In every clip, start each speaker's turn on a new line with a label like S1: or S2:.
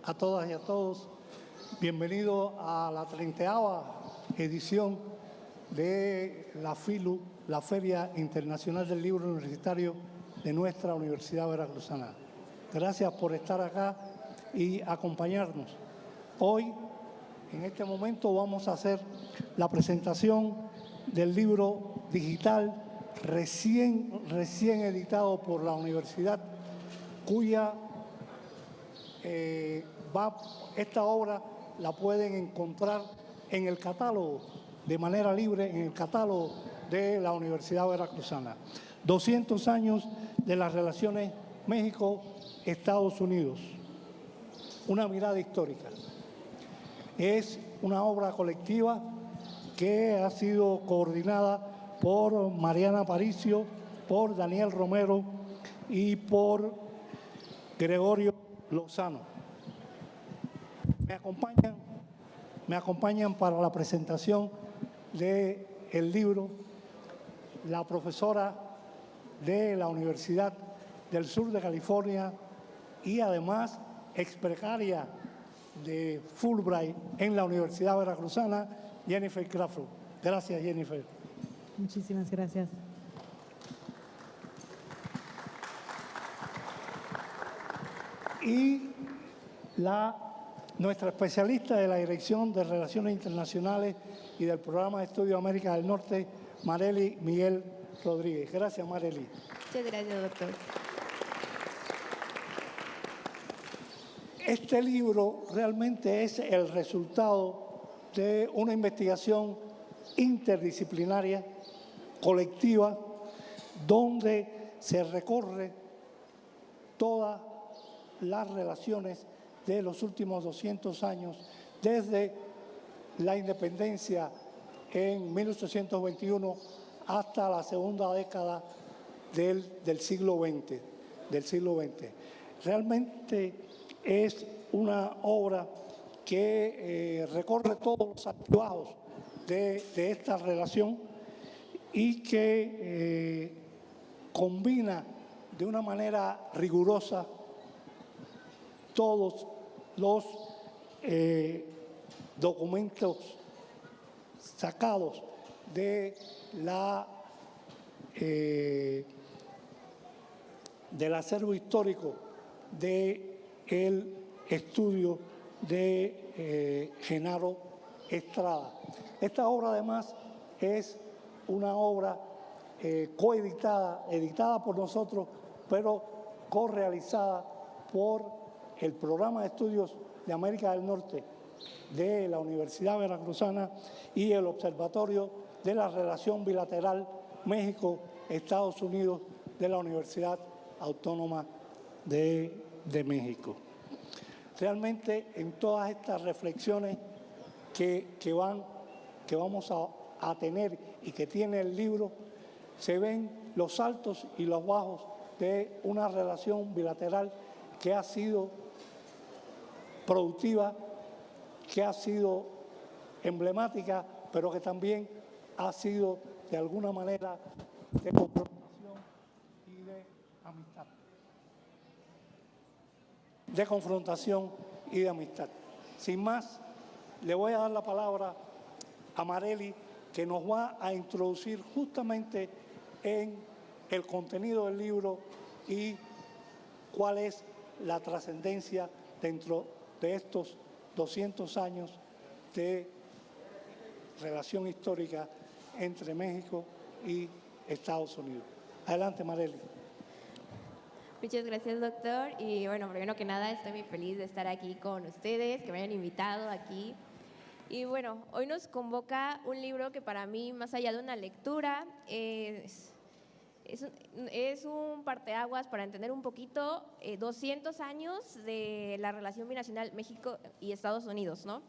S1: A todas y a todos, bienvenidos a la 30ª edición de la FILU, la Feria Internacional del Libro Universitario de nuestra Universidad Veracruzana. Gracias por estar acá y acompañarnos. Hoy, en este momento, vamos a hacer la presentación del libro digital recién editado por la universidad, cuya esta obra la pueden encontrar en el catálogo, de manera libre, en el catálogo de la Universidad Veracruzana. 200 años de las relaciones México-Estados Unidos. Una mirada histórica. Es una obra colectiva que ha sido coordinada por Mariana Aparicio, por Daniel Romero y por Gregorio Lozano. Me acompañan para la presentación del libro la profesora de la Universidad del Sur de California y además exprecaria de Fulbright en la Universidad Veracruzana, Jennifer Crawford. Gracias, Jennifer.
S2: Muchísimas gracias.
S1: Y nuestra especialista de la Dirección de Relaciones Internacionales y del Programa de Estudio América del Norte, Marely Miguel Rodríguez. Gracias, Marely.
S3: Muchas gracias, doctor.
S1: Este libro realmente es el resultado de una investigación interdisciplinaria, colectiva, donde se recorre todas las relaciones de los últimos 200 años, desde la independencia en 1821 hasta la segunda década del siglo XX. Realmente es una obra que recorre todos los altibajos de esta relación y que combina de una manera rigurosa todos los documentos sacados del acervo histórico del estudio de Genaro Estrada. Esta obra además es una obra editada por nosotros, pero correalizada por el Programa de Estudios de América del Norte de la Universidad Veracruzana y el Observatorio de la Relación Bilateral México-Estados Unidos de la Universidad Autónoma de México. Realmente en todas estas reflexiones que vamos a tener y que tiene el libro, se ven los altos y los bajos de una relación bilateral que ha sido productiva, que ha sido emblemática, pero que también ha sido de alguna manera de confrontación y de amistad. De confrontación y de amistad. Sin más, le voy a dar la palabra a Marely, que nos va a introducir justamente en el contenido del libro y cuál es la trascendencia dentro de estos 200 años de relación histórica entre México y Estados Unidos. Adelante, Marely.
S3: Muchas gracias, doctor. Y bueno, primero que nada, estoy muy feliz de estar aquí con ustedes, que me hayan invitado aquí. Y bueno, hoy nos convoca un libro que para mí, más allá de una lectura, es un parteaguas para entender un poquito 200 años de la relación binacional México y Estados Unidos, ¿no?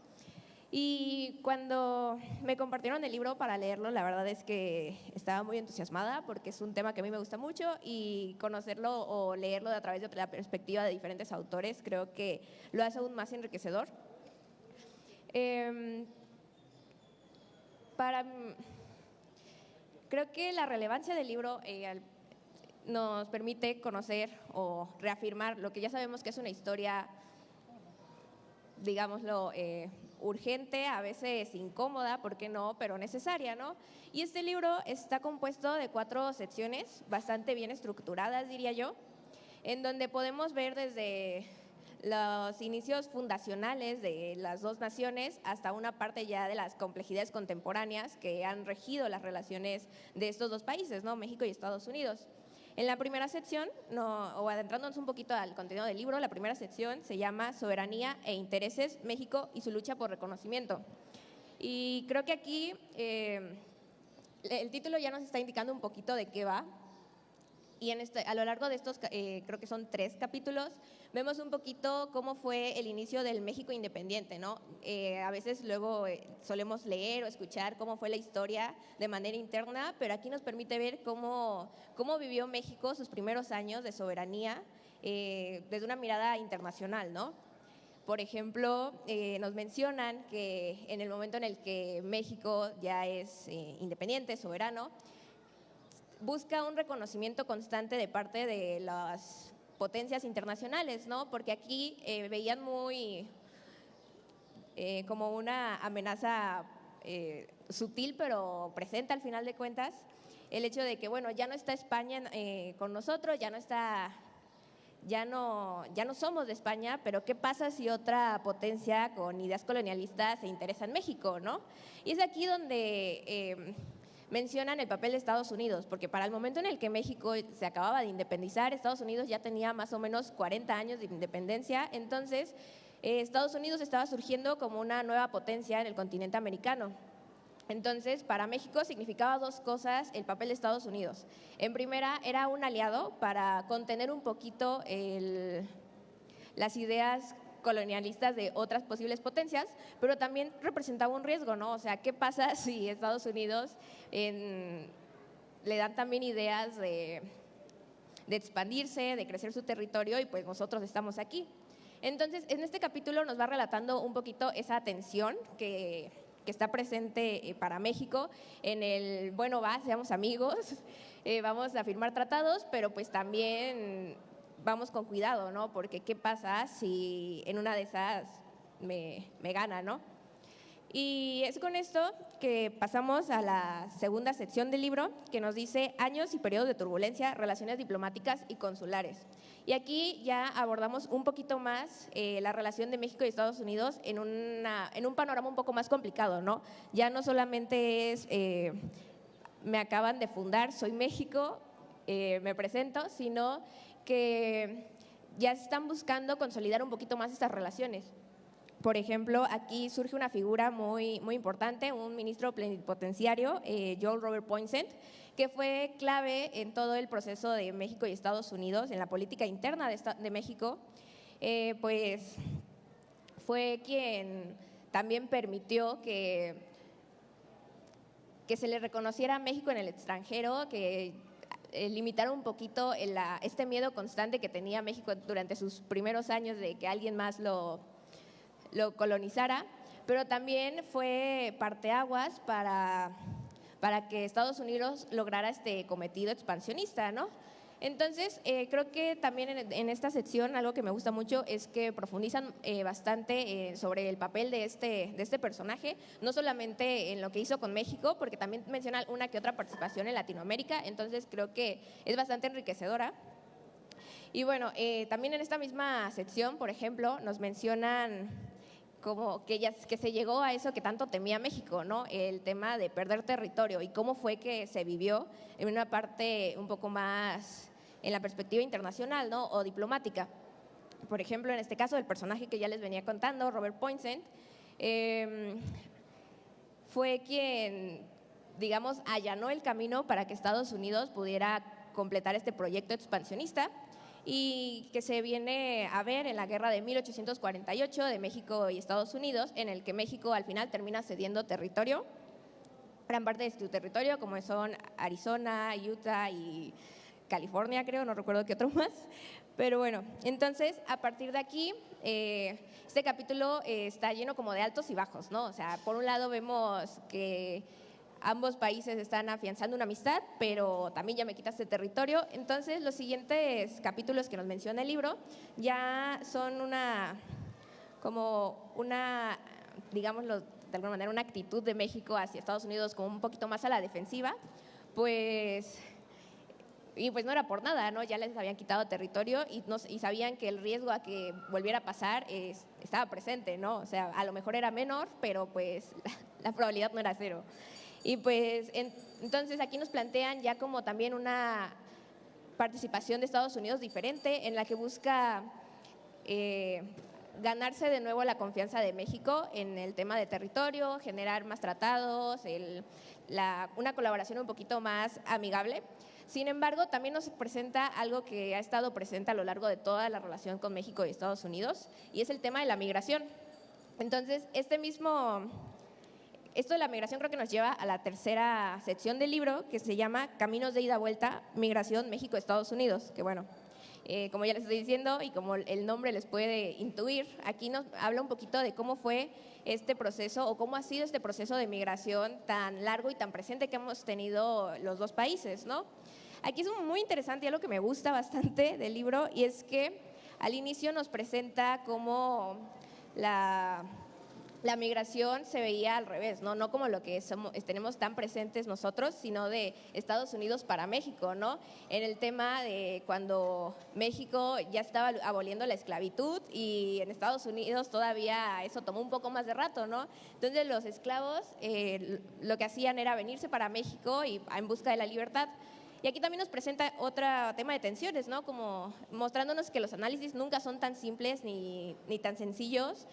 S3: Y cuando me compartieron el libro para leerlo, la verdad es que estaba muy entusiasmada porque es un tema que a mí me gusta mucho y conocerlo o leerlo a través de la perspectiva de diferentes autores creo que lo hace aún más enriquecedor. Creo que la relevancia del libro nos permite conocer o reafirmar lo que ya sabemos que es una historia digámoslo, urgente, a veces incómoda, ¿por qué no?, pero necesaria, ¿no? Y este libro está compuesto de 4 secciones bastante bien estructuradas, diría yo, en donde podemos ver desde los inicios fundacionales de las dos naciones hasta una parte ya de las complejidades contemporáneas que han regido las relaciones de estos dos países, ¿no?, México y Estados Unidos. En la primera sección, o adentrándonos un poquito al contenido del libro, la primera sección se llama Soberanía e Intereses, México y su lucha por reconocimiento. Y creo que aquí el título ya nos está indicando un poquito de qué va. Y a lo largo de estos, creo que son 3 capítulos, vemos un poquito cómo fue el inicio del México independiente, ¿no? A veces luego solemos leer o escuchar cómo fue la historia de manera interna, pero aquí nos permite ver cómo vivió México sus primeros años de soberanía desde una mirada internacional, ¿no? Por ejemplo, nos mencionan que en el momento en el que México ya es independiente, soberano, busca un reconocimiento constante de parte de las potencias internacionales, ¿no? Porque aquí veían muy como una amenaza sutil pero presente al final de cuentas, el hecho de que, bueno, ya no está España con nosotros, ya no somos de España, pero ¿qué pasa si otra potencia con ideas colonialistas se interesa en México, ¿no? Y es aquí donde mencionan el papel de Estados Unidos, porque para el momento en el que México se acababa de independizar, Estados Unidos ya tenía más o menos 40 años de independencia, entonces Estados Unidos estaba surgiendo como una nueva potencia en el continente americano. Entonces, para México significaba 2 cosas el papel de Estados Unidos. En primera, era un aliado para contener un poquito las ideas colonialistas de otras posibles potencias, pero también representaba un riesgo, ¿no? O sea, ¿qué pasa si Estados Unidos le dan también ideas de expandirse, de crecer su territorio y pues nosotros estamos aquí? Entonces, en este capítulo nos va relatando un poquito esa tensión que está presente para México en el, bueno, seamos amigos, vamos a firmar tratados, pero pues también vamos con cuidado, ¿no? Porque ¿qué pasa si en una de esas me gana, ¿no? Y es con esto que pasamos a la segunda sección del libro, que nos dice años y periodos de turbulencia, relaciones diplomáticas y consulares. Y aquí ya abordamos un poquito más la relación de México y Estados Unidos en un panorama un poco más complicado, ¿no? Ya no solamente es me acaban de fundar, soy México, me presento, sino que ya están buscando consolidar un poquito más estas relaciones. Por ejemplo, aquí surge una figura muy, muy importante, un ministro plenipotenciario, Joel Robert Poinsett, que fue clave en todo el proceso de México y Estados Unidos, en la política interna de México, pues fue quien también permitió que se le reconociera a México en el extranjero, que limitar un poquito este miedo constante que tenía México durante sus primeros años de que alguien más lo colonizara, pero también fue parteaguas para que Estados Unidos lograra este cometido expansionista, ¿no? Entonces, creo que también en esta sección algo que me gusta mucho es que profundizan bastante sobre el papel de este personaje, no solamente en lo que hizo con México, porque también menciona una que otra participación en Latinoamérica, entonces creo que es bastante enriquecedora. Y bueno, también en esta misma sección, por ejemplo, nos mencionan como que se llegó a eso que tanto temía México, ¿no? El tema de perder territorio y cómo fue que se vivió en una parte un poco más en la perspectiva internacional, ¿no? O diplomática. Por ejemplo, en este caso, el personaje que ya les venía contando, Robert Poinsett, fue quien, digamos, allanó el camino para que Estados Unidos pudiera completar este proyecto expansionista y que se viene a ver en la guerra de 1848 de México y Estados Unidos, en el que México al final termina cediendo territorio, gran parte de su territorio, como son Arizona, Utah y California, creo, no recuerdo qué otro más. Pero bueno, entonces, a partir de aquí, este capítulo está lleno como de altos y bajos, ¿no? O sea, por un lado vemos que ambos países están afianzando una amistad, pero también ya me quitaste territorio. Entonces, los siguientes capítulos que nos menciona el libro ya son como una, digámoslo de alguna manera, una actitud de México hacia Estados Unidos como un poquito más a la defensiva, pues no era por nada, ¿no? Ya les habían quitado territorio y sabían que el riesgo a que volviera a pasar estaba presente, ¿no? O sea, a lo mejor era menor, pero pues la probabilidad no era cero. Y pues entonces aquí nos plantean ya como también una participación de Estados Unidos diferente en la que busca ganarse de nuevo la confianza de México en el tema de territorio, generar más tratados, una colaboración un poquito más amigable. Sin embargo, también nos presenta algo que ha estado presente a lo largo de toda la relación con México y Estados Unidos, y es el tema de la migración. Entonces, esto de la migración creo que nos lleva a la tercera sección del libro, que se llama Caminos de ida-vuelta, Migración México-Estados Unidos, que bueno, como ya les estoy diciendo y como el nombre les puede intuir, aquí nos habla un poquito de cómo fue este proceso o cómo ha sido este proceso de migración tan largo y tan presente que hemos tenido los dos países, ¿no? Aquí es muy interesante y algo que me gusta bastante del libro, y es que al inicio nos presenta cómo la migración se veía al revés, ¿no? No como lo que tenemos tan presentes nosotros, sino de Estados Unidos para México, ¿no? En el tema de cuando México ya estaba aboliendo la esclavitud y en Estados Unidos todavía eso tomó un poco más de rato, ¿no? Entonces los esclavos lo que hacían era venirse para México y en busca de la libertad. Y aquí también nos presenta otro tema de tensiones, ¿no? Como mostrándonos que los análisis nunca son tan simples ni tan sencillos,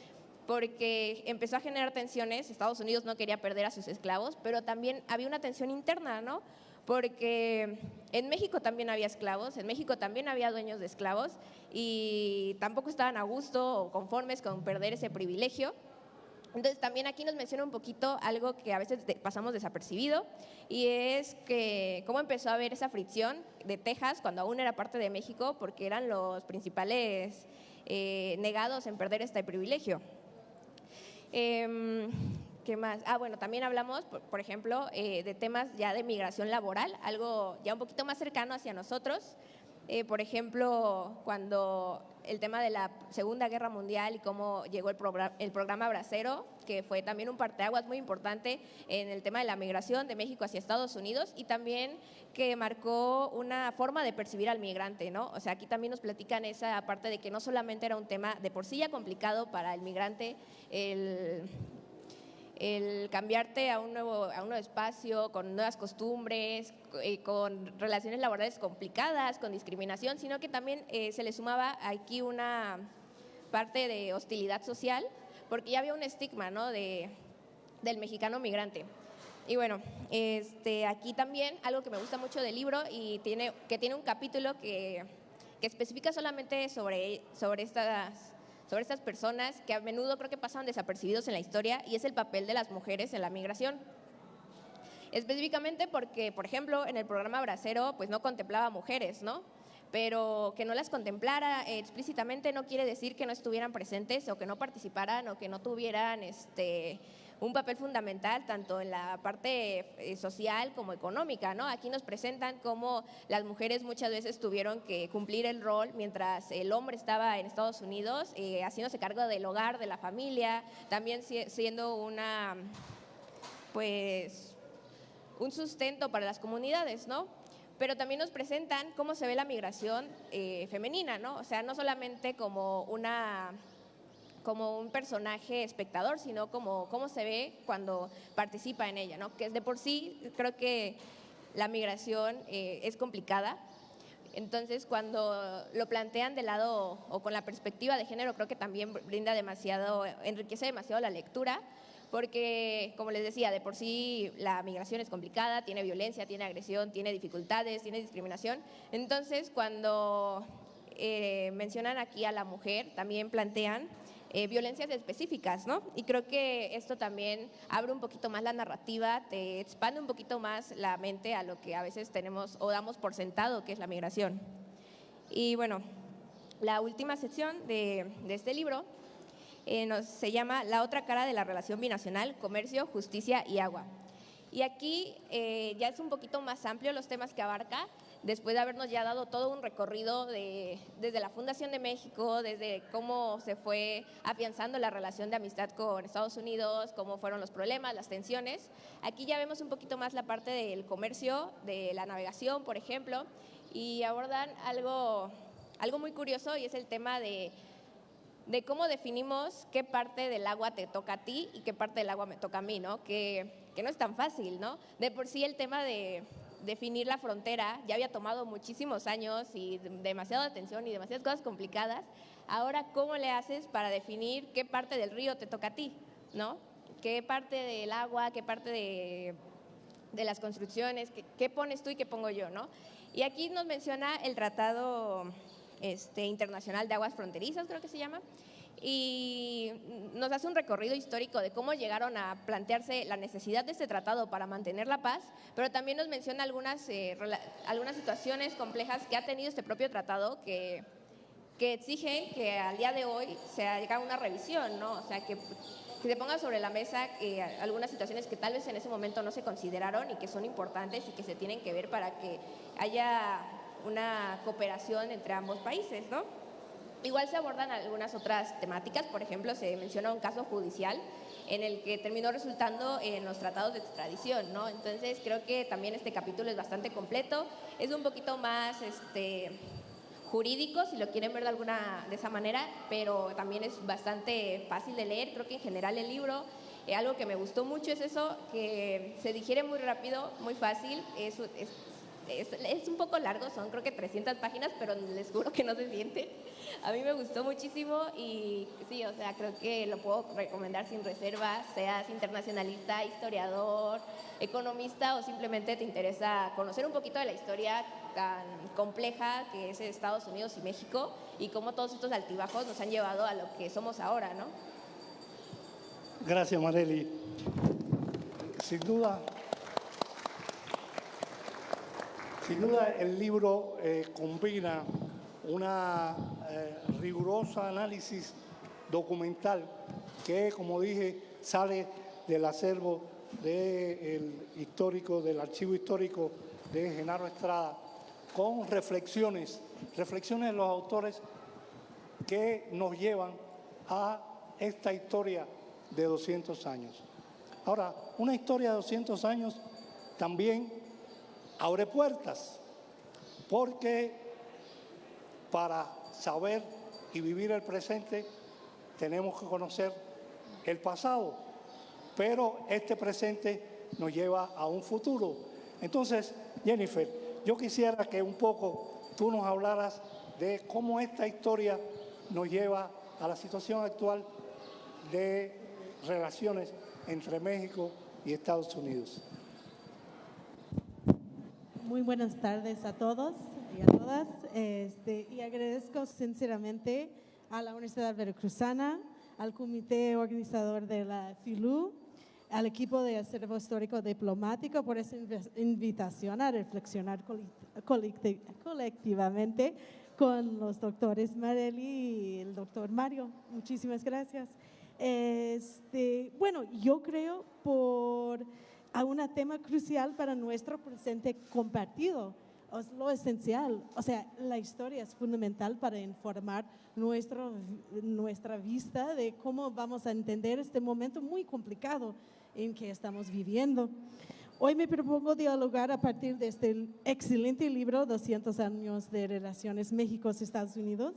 S3: porque empezó a generar tensiones. Estados Unidos no quería perder a sus esclavos, pero también había una tensión interna, ¿no? Porque en México también había esclavos, en México también había dueños de esclavos y tampoco estaban a gusto o conformes con perder ese privilegio. Entonces también aquí nos menciona un poquito algo que a veces pasamos desapercibido, y es que cómo empezó a haber esa fricción de Texas cuando aún era parte de México, porque eran los principales negados en perder este privilegio. ¿Qué más? Bueno, también hablamos, por ejemplo, de temas ya de migración laboral, algo ya un poquito más cercano hacia nosotros. Por ejemplo, cuando el tema de la Segunda Guerra Mundial y cómo llegó el programa Bracero, que fue también un parteaguas muy importante en el tema de la migración de México hacia Estados Unidos, y también que marcó una forma de percibir al migrante, ¿no? O sea, aquí también nos platican esa parte de que no solamente era un tema de por sí ya complicado para el migrante, el cambiarte a un nuevo espacio, con nuevas costumbres, con relaciones laborales complicadas, con discriminación, sino que también se le sumaba aquí una parte de hostilidad social, porque ya había un estigma, ¿no? del mexicano migrante. Y bueno, aquí también algo que me gusta mucho del libro y que tiene un capítulo que especifica solamente sobre estas personas que a menudo creo que pasan desapercibidos en la historia, y es el papel de las mujeres en la migración. Específicamente porque, por ejemplo, en el programa Bracero pues no contemplaba mujeres, ¿no? Pero que no las contemplara explícitamente no quiere decir que no estuvieran presentes o que no participaran o que no tuvieran un papel fundamental tanto en la parte social como económica, ¿no? Aquí nos presentan cómo las mujeres muchas veces tuvieron que cumplir el rol mientras el hombre estaba en Estados Unidos, haciéndose cargo del hogar, de la familia, también siendo un sustento para las comunidades, ¿no? Pero también nos presentan cómo se ve la migración femenina, ¿no? O sea, no solamente como un personaje espectador, sino como cómo se ve cuando participa en ella, ¿no? Que de por sí creo que la migración es complicada. Entonces, cuando lo plantean de lado o con la perspectiva de género, creo que también enriquece demasiado la lectura, porque, como les decía, de por sí la migración es complicada, tiene violencia, tiene agresión, tiene dificultades, tiene discriminación. Entonces, cuando mencionan aquí a la mujer, también plantean violencias específicas, ¿no? Y creo que esto también abre un poquito más la narrativa, te expande un poquito más la mente a lo que a veces tenemos o damos por sentado que es la migración. Y bueno, la última sección de este libro se llama La otra cara de la relación binacional, comercio, justicia y agua. Y aquí ya es un poquito más amplio los temas que abarca. después de habernos ya dado todo un recorrido desde la fundación de México, desde cómo se fue afianzando la relación de amistad con Estados Unidos, cómo fueron los problemas, las tensiones. Aquí ya vemos un poquito más la parte del comercio, de la navegación, por ejemplo, y abordan algo muy curioso, y es el tema de cómo definimos qué parte del agua te toca a ti y qué parte del agua me toca a mí, ¿no? Que no es tan fácil, ¿no? De por sí el tema de definir la frontera ya había tomado muchísimos años y demasiada atención y demasiadas cosas complicadas. Ahora, ¿cómo le haces para definir qué parte del río te toca a ti, ¿no? ¿Qué parte del agua, qué parte de las construcciones, qué pones tú y qué pongo yo, ¿no? Y aquí nos menciona el Tratado Internacional de Aguas Fronterizas, creo que se llama, y nos hace un recorrido histórico de cómo llegaron a plantearse la necesidad de este tratado para mantener la paz, pero también nos menciona algunas situaciones complejas que ha tenido este propio tratado que exigen que al día de hoy se haga una revisión, ¿no? O sea, que se ponga sobre la mesa algunas situaciones que tal vez en ese momento no se consideraron y que son importantes y que se tienen que ver para que haya una cooperación entre ambos países, ¿no? Igual se abordan algunas otras temáticas, por ejemplo, se menciona un caso judicial en el que terminó resultando en los tratados de extradición, ¿no? Entonces creo que también este capítulo es bastante completo, es un poquito más jurídico, si lo quieren ver de esa manera, pero también es bastante fácil de leer. Creo que en general el libro, algo que me gustó mucho es eso, que se digiere muy rápido, muy fácil, es un poco largo, son creo que 300 páginas, pero les juro que no se siente. A mí me gustó muchísimo y sí, o sea, creo que lo puedo recomendar sin reservas, seas internacionalista, historiador, economista o simplemente te interesa conocer un poquito de la historia tan compleja que es Estados Unidos y México y cómo todos estos altibajos nos han llevado a lo que somos ahora, ¿no?
S1: Gracias, Marely. Sin duda, el libro combina una rigurosa análisis documental que, como dije, sale del acervo del archivo histórico de Genaro Estrada, con reflexiones de los autores que nos llevan a esta historia de 200 años. Ahora, una historia de 200 años también abre puertas, porque para saber y vivir el presente tenemos que conocer el pasado, pero este presente nos lleva a un futuro. Entonces, Jennifer, yo quisiera que un poco tú nos hablaras de cómo esta historia nos lleva a la situación actual de relaciones entre México y Estados Unidos.
S2: Muy buenas tardes a todos y a todas. Y agradezco sinceramente a la Universidad Veracruzana, al comité organizador de la FILU, al equipo de Acervo Histórico Diplomático por esa invitación a reflexionar colectivamente con los doctores Marely y el doctor Mario. Muchísimas gracias. Bueno, yo creo a un tema crucial para nuestro presente compartido, es lo esencial. O sea, la historia es fundamental para informar nuestra vista de cómo vamos a entender este momento muy complicado en que estamos viviendo. Hoy me propongo dialogar a partir de este excelente libro, 200 años de relaciones México-Estados Unidos,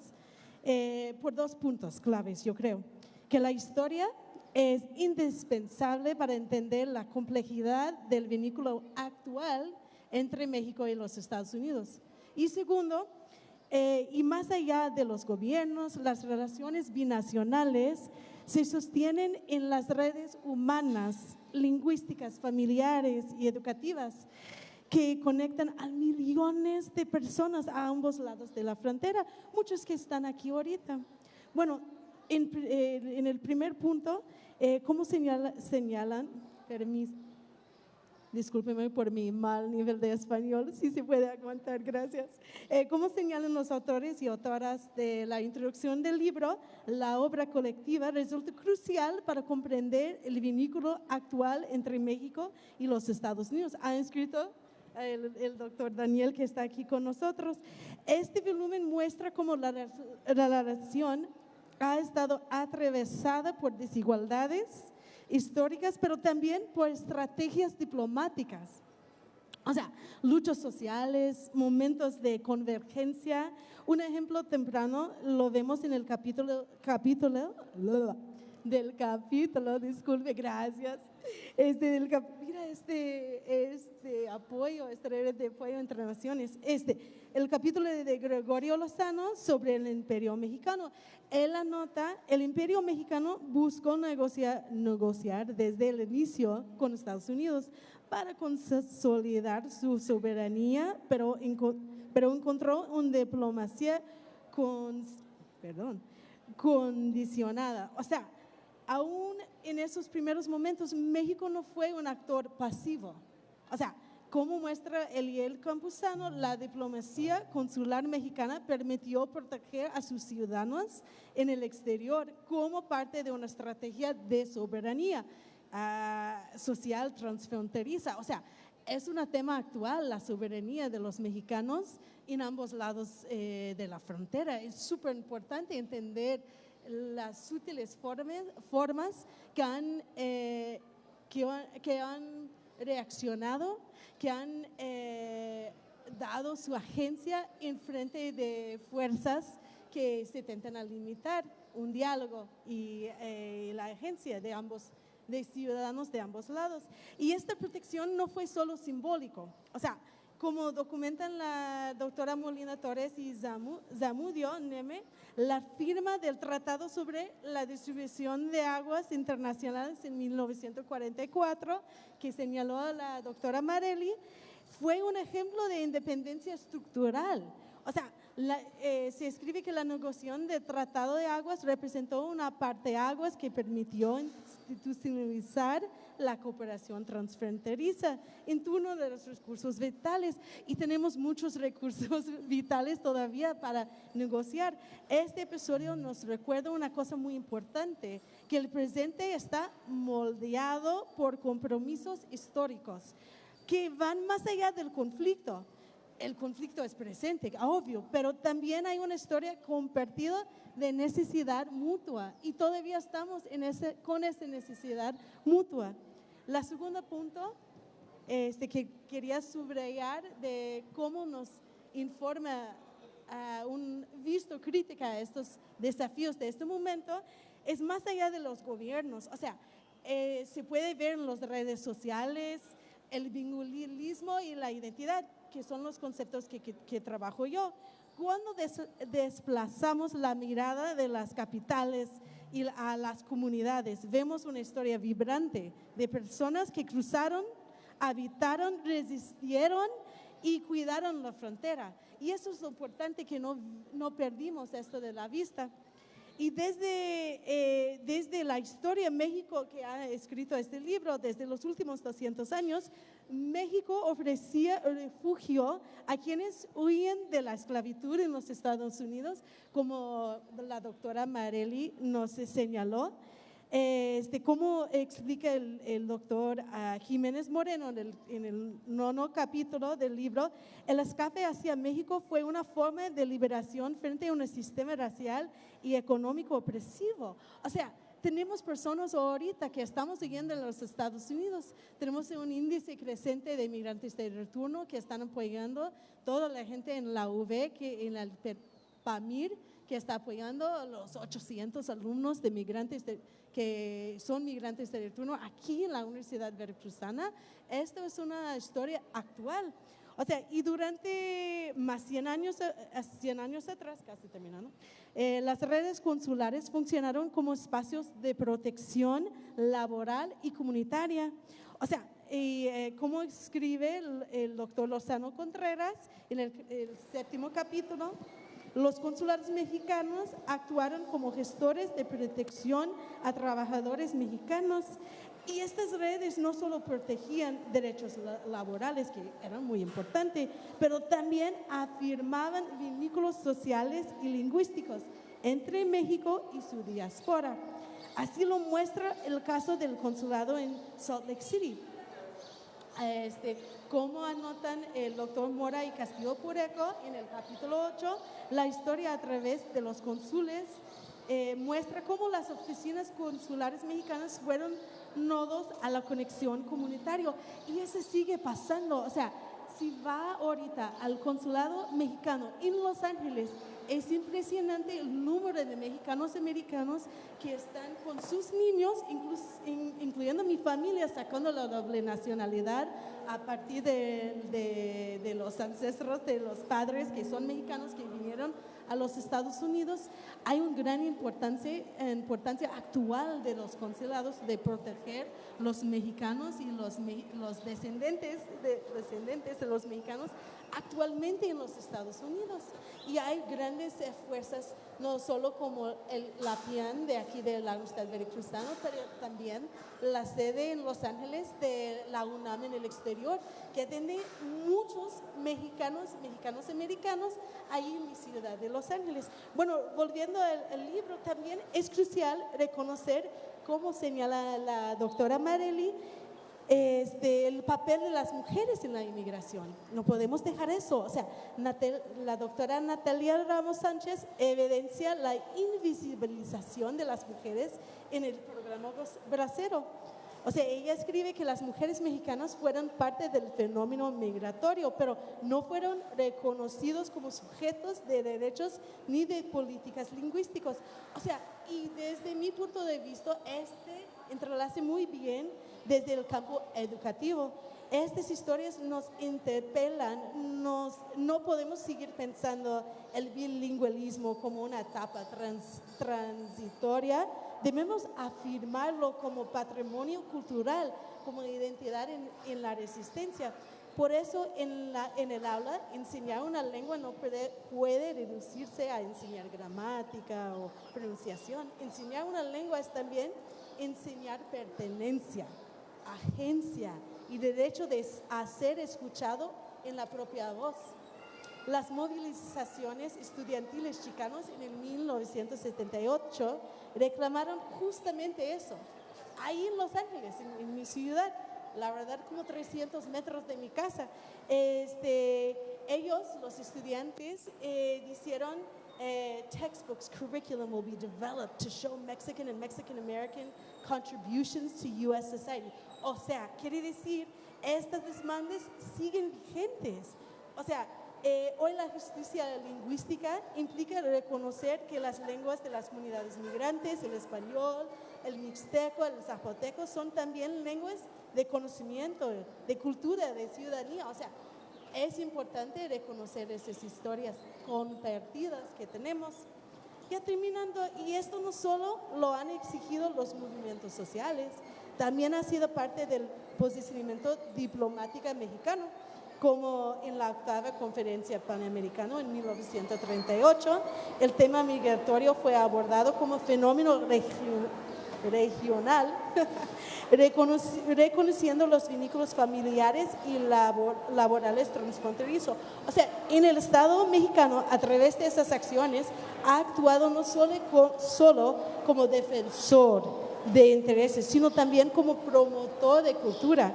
S2: por dos puntos claves, yo creo. Que la historia es indispensable para entender la complejidad del vínculo actual entre México y los Estados Unidos. Y segundo, y más allá de los gobiernos, las relaciones binacionales se sostienen en las redes humanas, lingüísticas, familiares y educativas que conectan a millones de personas a ambos lados de la frontera, muchos que están aquí ahorita. Bueno, en el primer punto, ¿cómo señalan? Discúlpeme por mi mal nivel de español, si se puede aguantar, gracias. Como señalan los autores y autoras de la introducción del libro, la obra colectiva resulta crucial para comprender el vínculo actual entre México y los Estados Unidos. Han escrito el doctor Daniel, que está aquí con nosotros. Este volumen muestra cómo la relación ha estado atravesada por desigualdades históricas, pero también por estrategias diplomáticas. O sea, luchas sociales, momentos de convergencia. Un ejemplo temprano lo vemos en el capítulo, disculpe, gracias. Mira este apoyo, esta red de apoyo entre naciones. El capítulo de Gregorio Lozano sobre el Imperio Mexicano. Él anota, el Imperio Mexicano buscó negociar desde el inicio con Estados Unidos para consolidar su soberanía, pero encontró una diplomacia condicionada. O sea, aún en esos primeros momentos, México no fue un actor pasivo. O sea, como muestra Eliel Campuzano, la diplomacia consular mexicana permitió proteger a sus ciudadanos en el exterior como parte de una estrategia de soberanía social transfronteriza. O sea, es un tema actual, la soberanía de los mexicanos en ambos lados de la frontera. Es súper importante entender las sutiles formas que han reaccionado, que han dado su agencia en frente de fuerzas que se intentan limitar un diálogo y la agencia de ciudadanos de ambos lados. Y esta protección no fue solo simbólico, o sea, como documentan la doctora Molina Torres y Zamudio Neme, la firma del Tratado sobre la Distribución de Aguas Internacionales en 1944, que señaló la doctora Marelli, fue un ejemplo de independencia estructural. O sea, se escribe que la negociación del Tratado de Aguas representó una parteaguas que permitió institucionalizar la cooperación transfronteriza en torno de los recursos vitales, y tenemos muchos recursos vitales todavía para negociar. Este episodio nos recuerda una cosa muy importante, que el presente está moldeado por compromisos históricos que van más allá del conflicto. El conflicto es presente, obvio, pero también hay una historia compartida de necesidad mutua y todavía estamos con esa necesidad mutua. La segunda punto que quería subrayar de cómo nos informa un visto crítica a estos desafíos de este momento es más allá de los gobiernos. O sea, se puede ver en las redes sociales el bilinguismo y la identidad, que son los conceptos que trabajo yo. Cuando desplazamos la mirada de las capitales y a las comunidades, vemos una historia vibrante de personas que cruzaron, habitaron, resistieron y cuidaron la frontera. Y eso es lo importante, que no perdimos esto de la vista. Y desde la historia de México, que ha escrito este libro, desde los últimos 200 años, México ofrecía refugio a quienes huyen de la esclavitud en los Estados Unidos, como la doctora Marelli nos señaló. Como explica el doctor Jiménez Moreno en el 9º capítulo del libro, el escape hacia México fue una forma de liberación frente a un sistema racial y económico opresivo. O sea, tenemos personas ahorita que estamos siguiendo en los Estados Unidos, tenemos un índice creciente de migrantes de retorno que están apoyando toda la gente en la UV, en el PAMIR, que está apoyando a los 800 alumnos de migrantes que son migrantes de retorno aquí en la Universidad Veracruzana. Esto es una historia actual. O sea, y durante más 100 años atrás, casi terminando, las redes consulares funcionaron como espacios de protección laboral y comunitaria. O sea, como escribe el doctor Lozano Contreras en el 7º capítulo, los consulados mexicanos actuaron como gestores de protección a trabajadores mexicanos, y estas redes no solo protegían derechos laborales, que eran muy importantes, pero también afirmaban vínculos sociales y lingüísticos entre México y su diáspora. Así lo muestra el caso del consulado en Salt Lake City. Como anotan el doctor Mora y Castillo Pureco en el capítulo 8, la historia a través de los cónsules muestra cómo las oficinas consulares mexicanas fueron nodos a la conexión comunitaria. Y eso sigue pasando. O sea, si va ahorita al consulado mexicano en Los Ángeles, es impresionante el número de mexicanos americanos que están con sus niños, incluyendo mi familia, sacando la doble nacionalidad a partir de los ancestros de los padres que son mexicanos que vinieron a los Estados Unidos. Hay una gran importancia actual de los consulados de proteger los mexicanos y los descendientes de los mexicanos actualmente en los Estados Unidos. Y hay grandes fuerzas, no solo como la PIAN de aquí de la Universidad Veracruzana, pero también la sede en Los Ángeles de la UNAM en el exterior, que atiende muchos mexicanos americanos ahí en mi ciudad de Los Ángeles. Bueno, volviendo al libro, también es crucial reconocer, como señala la doctora Marely, el papel de las mujeres en la inmigración. No podemos dejar eso. O sea, la doctora Natalia Ramos Sánchez evidencia la invisibilización de las mujeres en el programa Bracero. O sea, ella escribe que las mujeres mexicanas fueron parte del fenómeno migratorio, pero no fueron reconocidos como sujetos de derechos ni de políticas lingüísticas. O sea, y desde mi punto de vista, entrelace muy bien desde el campo educativo. Estas historias nos interpelan, no podemos seguir pensando el bilingüismo como una etapa transitoria. Debemos afirmarlo como patrimonio cultural, como identidad en la resistencia. Por eso en el aula enseñar una lengua no puede reducirse a enseñar gramática o pronunciación. Enseñar una lengua es también enseñar pertenencia, agencia y derecho a ser escuchado en la propia voz. Las movilizaciones estudiantiles chicanas en el 1978 reclamaron justamente eso. Ahí en Los Ángeles, en mi ciudad, la verdad como 300 metros de mi casa, ellos, los estudiantes, dijeron textbooks, curriculum will be developed to show Mexican and Mexican-American contributions to U.S. society. O sea, quiere decir, estas demandas siguen vigentes. O sea, hoy la justicia lingüística implica reconocer que las lenguas de las comunidades migrantes, el español, el mixteco, el zapoteco, son también lenguas de conocimiento, de cultura, de ciudadanía. O sea, es importante reconocer esas historias compartidas que tenemos. Ya terminando, y esto no solo lo han exigido los movimientos sociales, también ha sido parte del posicionamiento diplomático mexicano, como en la 8ª Conferencia Panamericana en 1938, el tema migratorio fue abordado como fenómeno regional, reconociendo los vínculos familiares y laborales transfronterizos. O sea, en el Estado mexicano, a través de esas acciones, ha actuado no solo como defensor de intereses, sino también como promotor de cultura,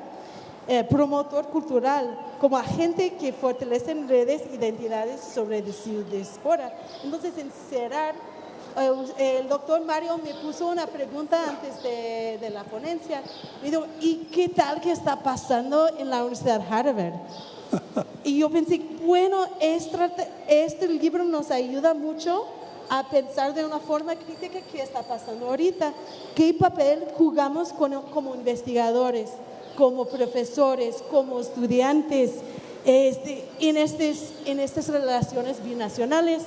S2: promotor cultural, como agente que fortalece redes e identidades sobre su diáspora. Entonces, en cerrar, el doctor Mario me puso una pregunta antes de la ponencia. Me dijo, ¿y qué tal que está pasando en la Universidad Harvard? Y yo pensé, bueno, este libro nos ayuda mucho a pensar de una forma crítica qué está pasando ahorita, qué papel jugamos como investigadores, como profesores, como estudiantes en estas relaciones binacionales.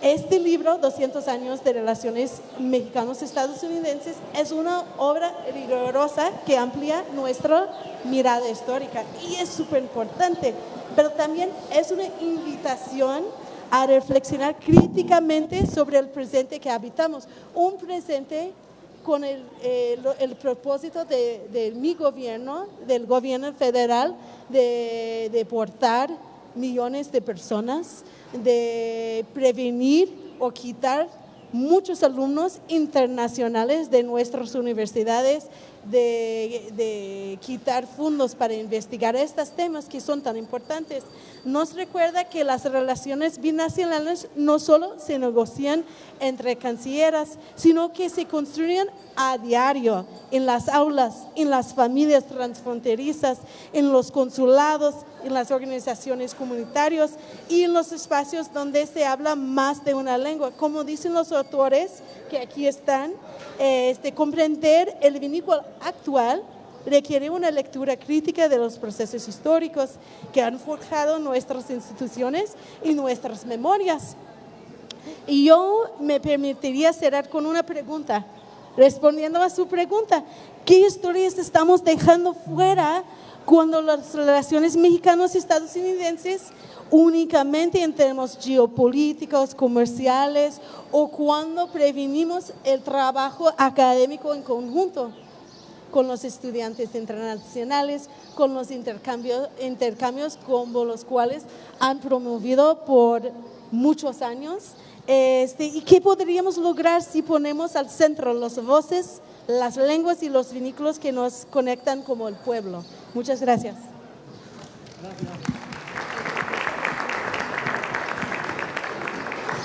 S2: Este libro, 200 años de relaciones mexicanos-estadounidenses, es una obra rigurosa que amplía nuestra mirada histórica y es súper importante, pero también es una invitación a reflexionar críticamente sobre el presente que habitamos, un presente con el propósito de mi gobierno, del gobierno federal, de deportar millones de personas, de prevenir o quitar muchos alumnos internacionales de nuestras universidades, de quitar fondos para investigar estos temas que son tan importantes, nos recuerda que las relaciones binacionales no solo se negocian entre cancilleras, sino que se construyen a diario en las aulas, en las familias transfronterizas, en los consulados, en las organizaciones comunitarias y en los espacios donde se habla más de una lengua. Como dicen los autores que aquí están, comprender el vínculo actual requiere una lectura crítica de los procesos históricos que han forjado nuestras instituciones y nuestras memorias. Y yo me permitiría cerrar con una pregunta, respondiendo a su pregunta: ¿qué historias estamos dejando fuera cuando las relaciones mexicanos y estadounidenses únicamente en términos geopolíticos, comerciales, o cuando prevenimos el trabajo académico en conjunto con los estudiantes internacionales, con los intercambios como los cuales han promovido por muchos años? ¿Y qué podríamos lograr si ponemos al centro las voces, las lenguas y los vínculos que nos conectan como el pueblo? Muchas gracias.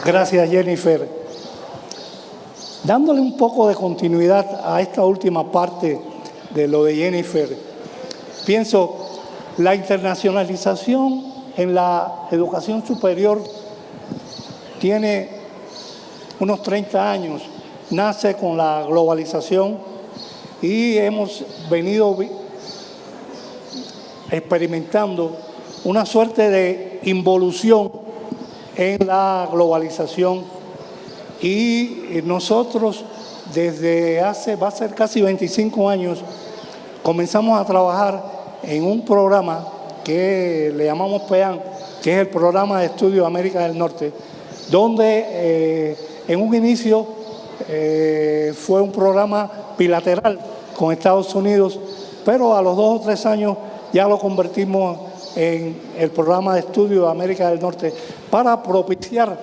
S1: Gracias, Jennifer. Dándole un poco de continuidad a esta última parte de lo de Jennifer, pienso, la internacionalización en la educación superior tiene unos 30 años, nace con la globalización y hemos venido experimentando una suerte de involución en la globalización, y nosotros desde va a ser casi 25 años, comenzamos a trabajar en un programa que le llamamos PEAN, que es el Programa de Estudio de América del Norte, donde en un inicio fue un programa bilateral con Estados Unidos, pero a los 2 o 3 años ya lo convertimos en el Programa de Estudio de América del Norte para propiciar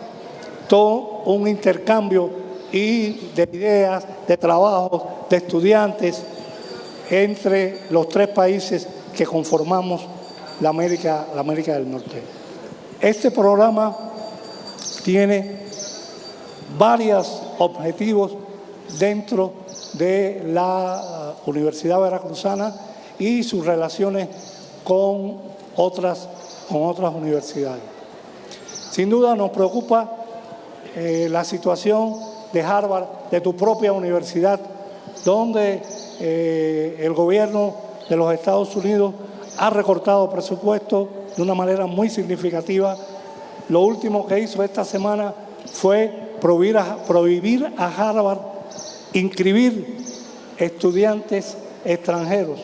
S1: todo un intercambio y de ideas, de trabajos, de estudiantes entre los 3 países que conformamos la América del Norte. Este programa tiene varios objetivos dentro de la Universidad Veracruzana y sus relaciones con otras universidades. Sin duda nos preocupa la situación de Harvard, de tu propia universidad, donde el gobierno de los Estados Unidos ha recortado presupuesto de una manera muy significativa. Lo último que hizo esta semana fue prohibir a Harvard inscribir estudiantes extranjeros.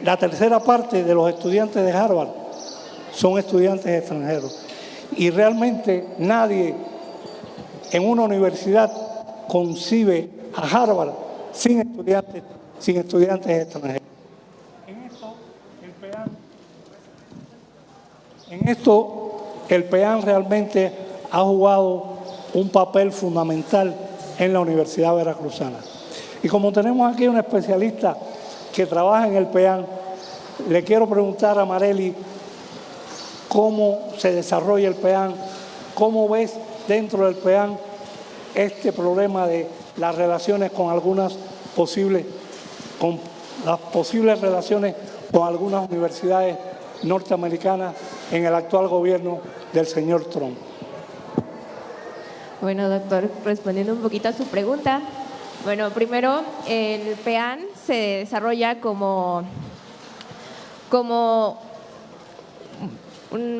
S1: La tercera parte de los estudiantes de Harvard son estudiantes extranjeros. Y realmente nadie en una universidad concibe a Harvard sin estudiantes extranjeros. En esto el PEAN realmente ha jugado un papel fundamental en la Universidad Veracruzana. Y como tenemos aquí un especialista que trabaja en el PEAN, le quiero preguntar a Marely cómo se desarrolla el PEAN, cómo ves dentro del PEAN este problema de las relaciones con las posibles relaciones con algunas universidades norteamericanas en el actual gobierno del señor Trump.
S3: Bueno, doctor, respondiendo un poquito a su pregunta. Bueno, primero, el PEAN se desarrolla como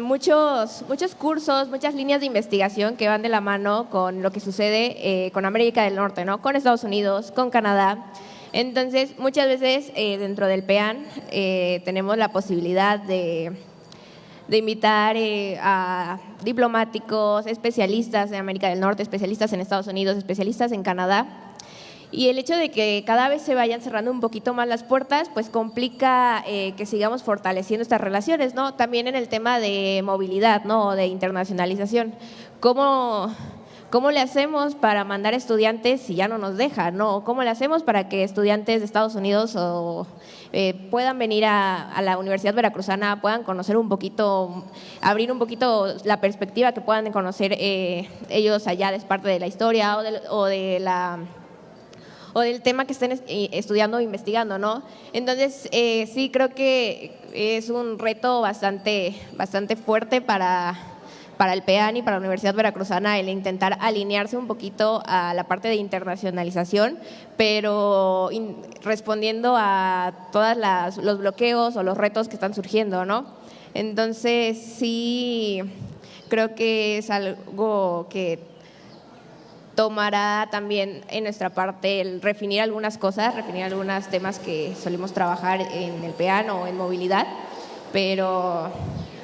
S3: muchos cursos, muchas líneas de investigación que van de la mano con lo que sucede con América del Norte, ¿no? Con Estados Unidos, con Canadá. Entonces, muchas veces dentro del PEAN tenemos la posibilidad de invitar a diplomáticos, especialistas de América del Norte, especialistas en Estados Unidos, especialistas en Canadá. Y el hecho de que cada vez se vayan cerrando un poquito más las puertas, pues complica que sigamos fortaleciendo estas relaciones, ¿no? También en el tema de movilidad, ¿no? De internacionalización. ¿Cómo ¿Cómo le hacemos para mandar estudiantes si ya no nos dejan, ¿no? ¿Cómo le hacemos para que estudiantes de Estados Unidos puedan venir a la Universidad Veracruzana, puedan conocer un poquito, abrir un poquito la perspectiva que puedan conocer ellos allá de parte de la historia o del tema que estén estudiando o investigando, ¿no? Entonces, sí, creo que es un reto bastante fuerte para el PEAN y para la Universidad Veracruzana el intentar alinearse un poquito a la parte de internacionalización, pero respondiendo a todos los bloqueos o los retos que están surgiendo, ¿no? Entonces, sí, creo que es algo que tomará también en nuestra parte el refinir algunas cosas, refinir algunos temas que solemos trabajar en el PEAN o en movilidad, pero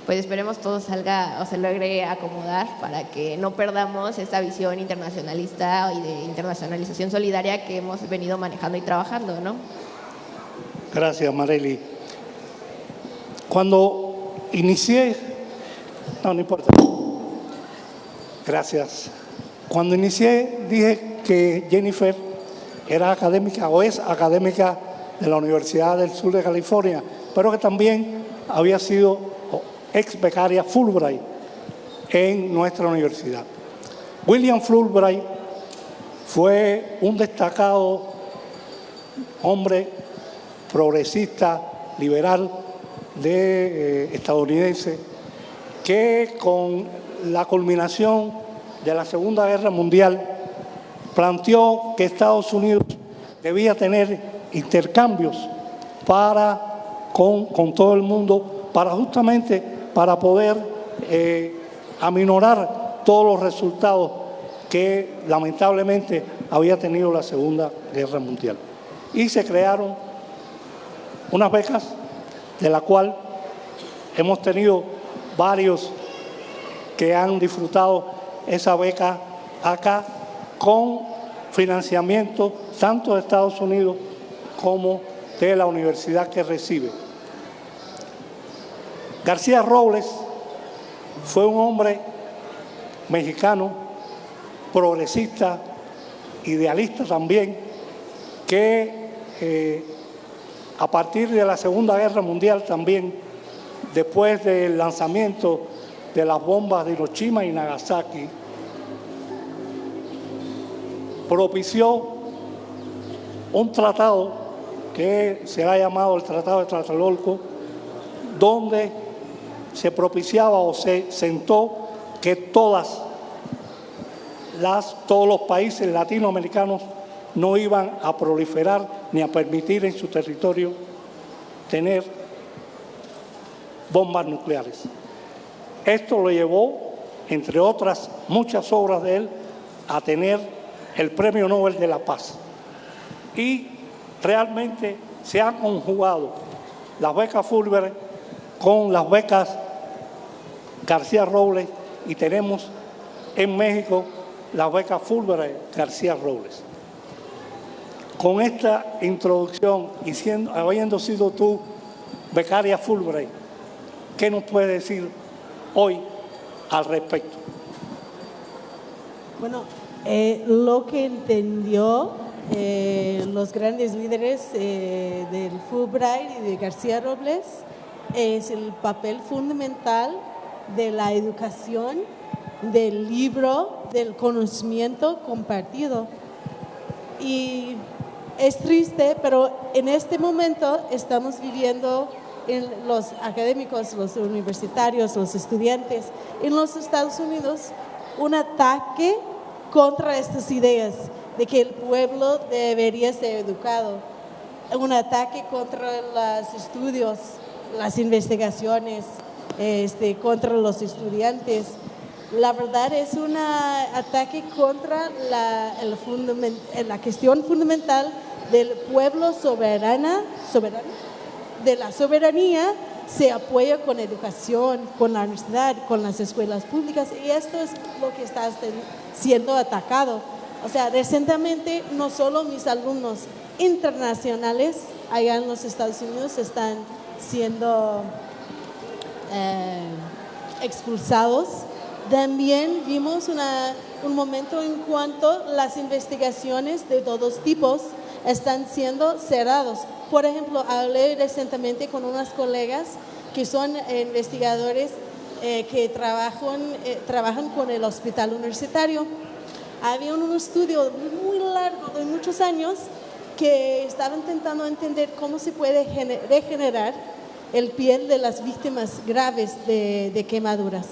S3: pues esperemos todo salga o se logre acomodar para que no perdamos esta visión internacionalista y de internacionalización solidaria que hemos venido manejando y trabajando, ¿no?
S1: Gracias, Marely. Cuando inicié, no importa. Gracias. Cuando inicié dije que Jennifer era académica o es académica de la Universidad del Sur de California, pero que también había sido ex becaria Fulbright en nuestra universidad. William Fulbright fue un destacado hombre progresista, liberal, estadounidense, que con la culminación de la Segunda Guerra Mundial planteó que Estados Unidos debía tener intercambios con todo el mundo justamente para poder aminorar todos los resultados que lamentablemente había tenido la Segunda Guerra Mundial. Y se crearon unas becas de la cual hemos tenido varios que han disfrutado esa beca acá con financiamiento tanto de Estados Unidos como de la universidad que recibe. García Robles fue un hombre mexicano, progresista, idealista también, que a partir de la Segunda Guerra Mundial también, después del lanzamiento de las bombas de Hiroshima y Nagasaki, propició un tratado que se ha llamado el Tratado de Tlatelolco, donde se propiciaba o se sentó que todos los países latinoamericanos no iban a proliferar ni a permitir en su territorio tener bombas nucleares. Esto lo llevó, entre otras muchas obras de él, a tener el Premio Nobel de la Paz. Y realmente se han conjugado las becas Fulbright con las becas García Robles y tenemos en México las becas Fulbright García Robles. Con esta introducción y habiendo sido tú becaria Fulbright, ¿qué nos puedes decir hoy al respecto?
S2: Bueno, lo que entendió los grandes líderes del Fulbright y de García Robles es el papel fundamental de la educación, del libro, del conocimiento compartido. Y es triste, pero en este momento estamos viviendo los académicos, los universitarios, los estudiantes en los Estados Unidos un ataque contra estas ideas de que el pueblo debería ser educado, un ataque contra los estudios, las investigaciones, contra los estudiantes. La verdad es un ataque contra la cuestión fundamental del pueblo soberano, de la soberanía. Se apoya con educación, con la universidad, con las escuelas públicas, y esto es lo que está siendo atacado. O sea, recientemente no solo mis alumnos internacionales allá en los Estados Unidos están siendo expulsados También vimos un momento en cuanto las investigaciones de todos tipos están siendo cerrados. Por ejemplo, hablé recientemente con unas colegas que son investigadores que trabajan con el hospital universitario. Había un estudio muy largo de muchos años que estaba intentando entender cómo se puede regenerar el piel de las víctimas graves de quemaduras.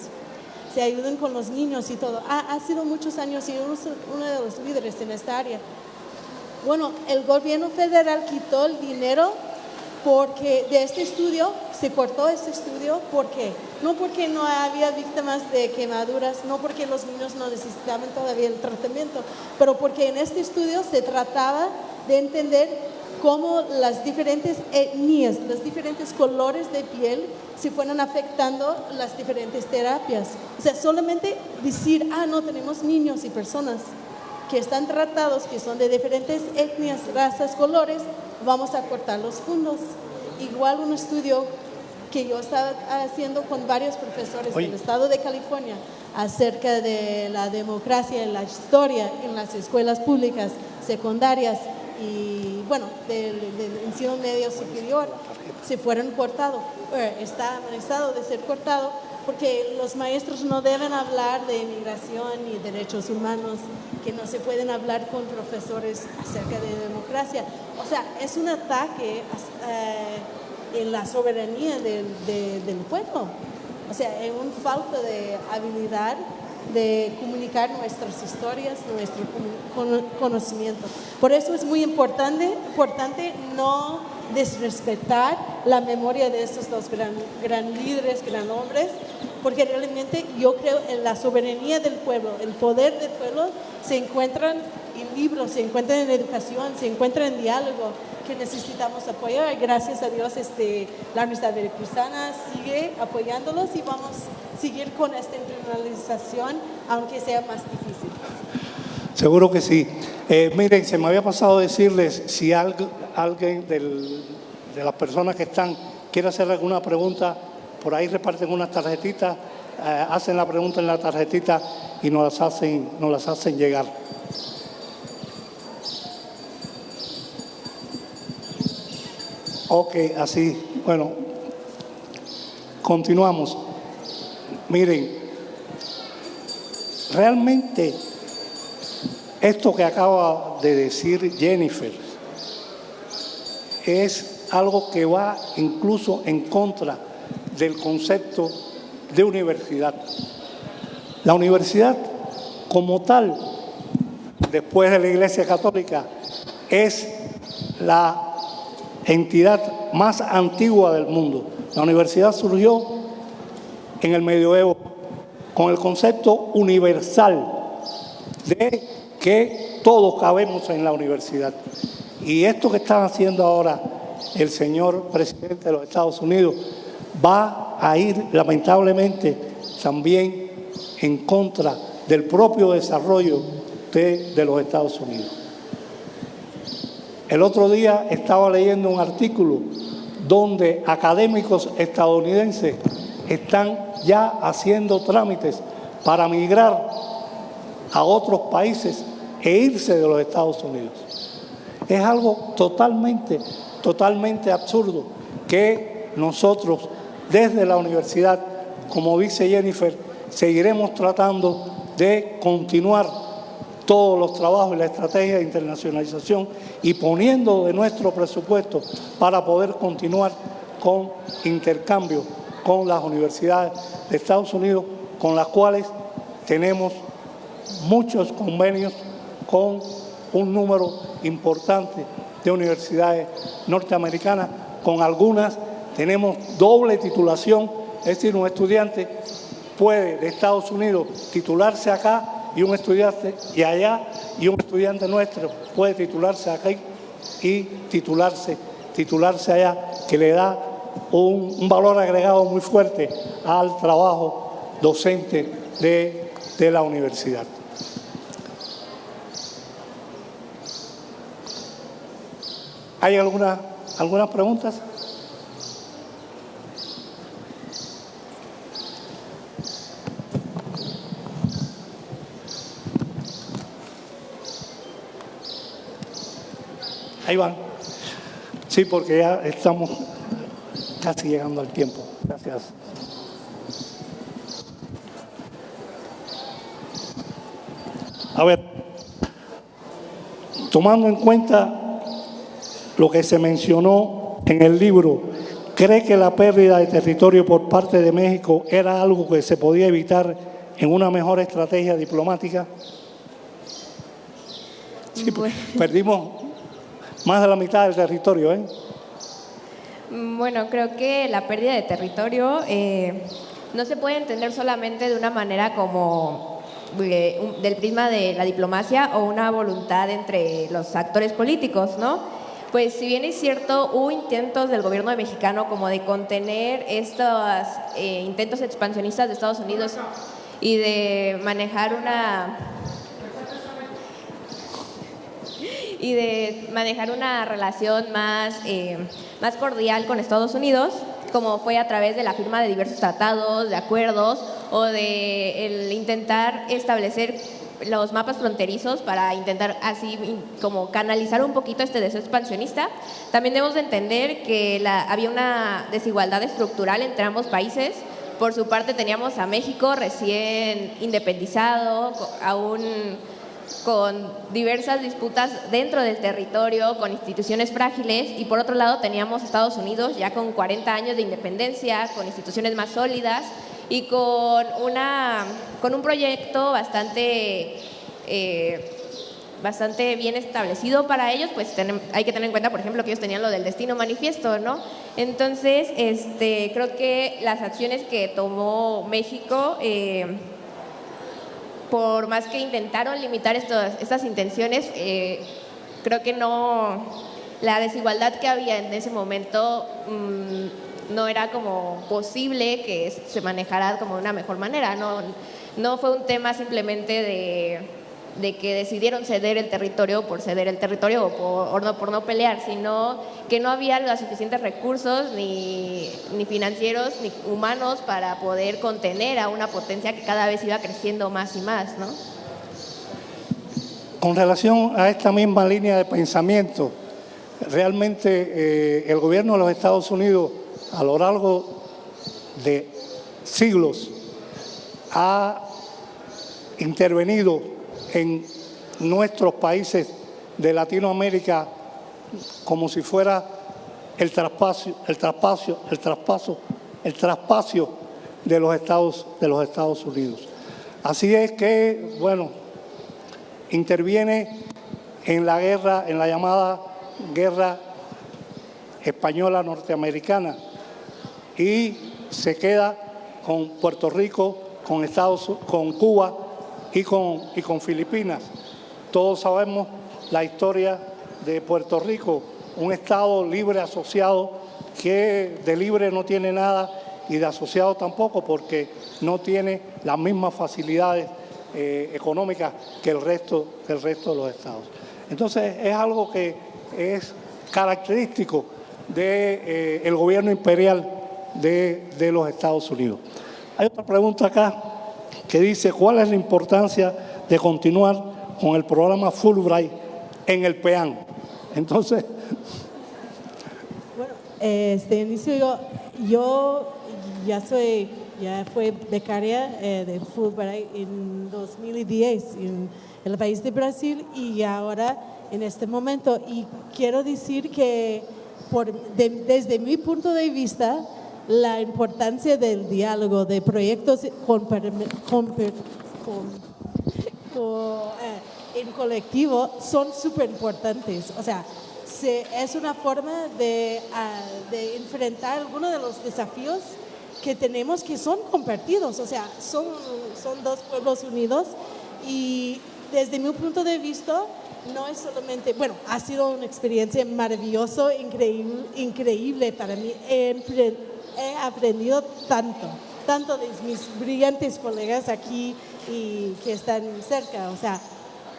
S2: Se ayudan con los niños y todo. Ha sido muchos años y uno de los líderes en esta área. Bueno, el gobierno federal quitó el dinero porque de este estudio, se cortó este estudio. ¿Por qué? No porque no había víctimas de quemaduras, no porque los niños no necesitaban todavía el tratamiento, pero porque en este estudio se trataba de entender cómo las diferentes etnias, los diferentes colores de piel se fueron afectando las diferentes terapias. O sea, solamente decir, no, tenemos niños y personas que están tratados, que son de diferentes etnias, razas, colores, vamos a cortar los fondos. Igual un estudio que yo estaba haciendo con varios profesores del estado de California acerca de la democracia y la historia en las escuelas públicas secundarias y, bueno, del ensino medio superior, se fueron cortados, está amenazado de ser cortado, porque los maestros no deben hablar de inmigración y derechos humanos, que no se pueden hablar con profesores acerca de democracia. O sea, es un ataque en la soberanía del pueblo. O sea, es una falta de habilidad de comunicar nuestras historias, nuestro conocimiento. Por eso es muy importante no desrespetar la memoria de estos dos gran líderes, gran hombres, porque realmente yo creo en la soberanía del pueblo, el poder del pueblo se encuentran en libros, se encuentran en educación, se encuentran en diálogo, que necesitamos apoyar. Gracias a Dios la Universidad Veracruzana sigue apoyándolos y vamos a seguir con esta internalización, aunque sea más difícil.
S1: Seguro que sí. Miren, se me había pasado decirles si alguien de las personas que están quiere hacer alguna pregunta, por ahí reparten unas tarjetitas, hacen la pregunta en la tarjetita y nos las hacen llegar. Ok, así, bueno, continuamos. Miren, realmente esto que acaba de decir Jennifer es algo que va incluso en contra del concepto de universidad. La universidad como tal, después de la Iglesia Católica, es la entidad más antigua del mundo. La universidad surgió en el medioevo con el concepto universal de que todos cabemos en la universidad. Y esto que están haciendo ahora el señor presidente de los Estados Unidos va a ir lamentablemente también en contra del propio desarrollo de los Estados Unidos. El otro día estaba leyendo un artículo donde académicos estadounidenses están ya haciendo trámites para migrar a otros países e irse de los Estados Unidos. Es algo totalmente absurdo que nosotros desde la universidad, como dice Jennifer, seguiremos tratando de continuar todos los trabajos y la estrategia de internacionalización y poniendo de nuestro presupuesto para poder continuar con intercambio con las universidades de Estados Unidos, con las cuales tenemos muchos convenios con un número importante de universidades norteamericanas. Con algunas tenemos doble titulación, es decir, un estudiante puede de Estados Unidos titularse acá y un estudiante y allá, y un estudiante nuestro puede titularse aquí y titularse allá, que le da un valor agregado muy fuerte al trabajo docente de la universidad. ¿Hay algunas preguntas? Ahí van. Sí, porque ya estamos casi llegando al tiempo. Gracias. A ver, tomando en cuenta lo que se mencionó en el libro, ¿cree que la pérdida de territorio por parte de México era algo que se podía evitar en una mejor estrategia diplomática? Sí, pues, perdimos más de la mitad del territorio, ¿eh?
S3: Bueno, creo que la pérdida de territorio no se puede entender solamente de una manera como del prisma de la diplomacia o una voluntad entre los actores políticos, ¿no? Pues si bien es cierto, hubo intentos del gobierno mexicano como de contener estos intentos expansionistas de Estados Unidos y de manejar una relación más cordial con Estados Unidos, como fue a través de la firma de diversos tratados, de acuerdos, o de el intentar establecer los mapas fronterizos para intentar así como canalizar un poquito este deseo expansionista. También debemos de entender que había una desigualdad estructural entre ambos países. Por su parte teníamos a México recién independizado, aún con diversas disputas dentro del territorio, con instituciones frágiles, y por otro lado teníamos Estados Unidos ya con 40 años de independencia, con instituciones más sólidas y con un proyecto bastante bien establecido para ellos. Pues hay que tener en cuenta, por ejemplo, que ellos tenían lo del destino manifiesto, ¿no? Entonces, creo que las acciones que tomó México, por más que intentaron limitar estas intenciones, creo que la desigualdad que había en ese momento no era como posible que se manejara como de una mejor manera. No fue un tema simplemente de que decidieron ceder el territorio por ceder el territorio o por no pelear, sino que no había los suficientes recursos ni financieros ni humanos para poder contener a una potencia que cada vez iba creciendo más y más, ¿no?
S1: Con relación a esta misma línea de pensamiento, realmente el gobierno de los Estados Unidos a lo largo de siglos ha intervenido en nuestros países de Latinoamérica como si fuera el traspaso de los Estados Unidos. Así es que, bueno, interviene en la guerra, en la llamada guerra española norteamericana, y se queda con Puerto Rico, con Cuba y con Filipinas. Todos sabemos la historia de Puerto Rico, un estado libre asociado que de libre no tiene nada y de asociado tampoco, porque no tiene las mismas facilidades económicas que el resto de los estados. Entonces es algo que es característico del gobierno imperial de los Estados Unidos. Hay otra pregunta acá que dice: ¿cuál es la importancia de continuar con el programa Fulbright en el PEAN? Entonces,
S2: bueno, inicio yo ya fui becaria de Fulbright en 2010 en el país de Brasil, y ahora en este momento. Y quiero decir que desde mi punto de vista, la importancia del diálogo, de proyectos en colectivo son súper importantes. O sea, es una forma de enfrentar algunos de los desafíos que tenemos, que son compartidos. O sea, son dos pueblos unidos, y desde mi punto de vista no es solamente, bueno, ha sido una experiencia maravillosa, increíble para mí. He aprendido tanto de mis brillantes colegas aquí y que están cerca. O sea,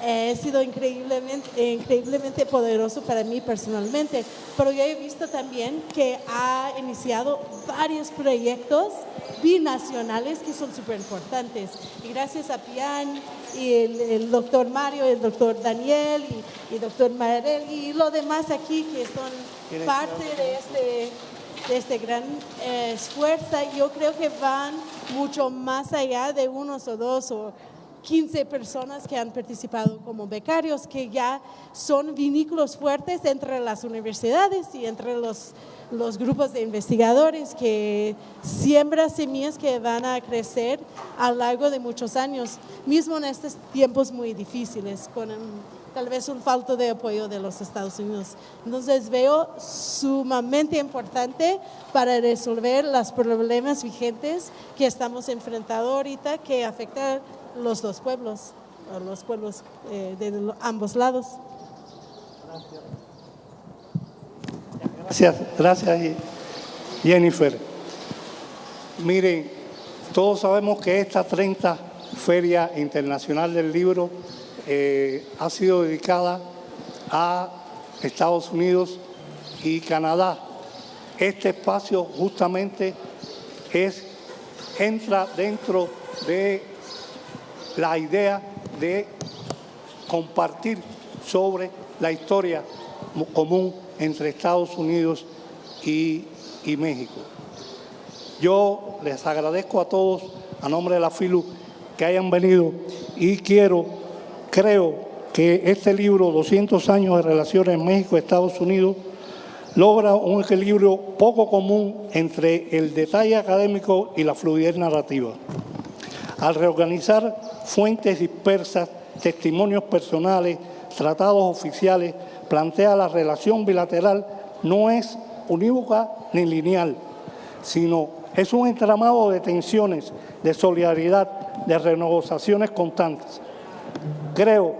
S2: ha sido increíblemente poderoso para mí personalmente, pero yo he visto también que ha iniciado varios proyectos binacionales que son súper importantes. Y gracias a Pian y el doctor Mario, el doctor Daniel y el doctor Marel y los demás aquí que son parte de este gran esfuerzo, yo creo que van mucho más allá de unos o dos o 15 personas que han participado como becarios, que ya son vínculos fuertes entre las universidades y entre los grupos de investigadores que siembran semillas que van a crecer a lo largo de muchos años, mismo en estos tiempos muy difíciles, con tal vez un falta de apoyo de los Estados Unidos. Entonces veo sumamente importante para resolver los problemas vigentes que estamos enfrentando ahorita, que afectan los dos pueblos, o los pueblos de ambos lados.
S1: Gracias Jennifer. Miren, todos sabemos que esta 30 Feria Internacional del Libro ha sido dedicada a Estados Unidos y Canadá. Este espacio justamente entra dentro de la idea de compartir sobre la historia común entre Estados Unidos y México. Yo les agradezco a todos, a nombre de la FILU, que hayan venido y creo que este libro, 200 años de relaciones México-Estados Unidos, logra un equilibrio poco común entre el detalle académico y la fluidez narrativa. Al reorganizar fuentes dispersas, testimonios personales, tratados oficiales, plantea la relación bilateral no es unívoca ni lineal, sino es un entramado de tensiones, de solidaridad, de renegociaciones constantes. Creo,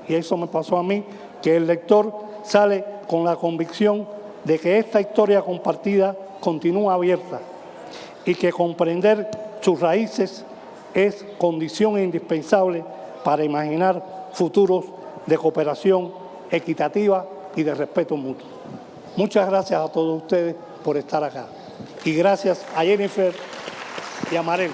S1: y eso me pasó a mí, que el lector sale con la convicción de que esta historia compartida continúa abierta y que comprender sus raíces es condición indispensable para imaginar futuros de cooperación equitativa y de respeto mutuo. Muchas gracias a todos ustedes por estar acá. Y gracias a Jennifer y a Marel.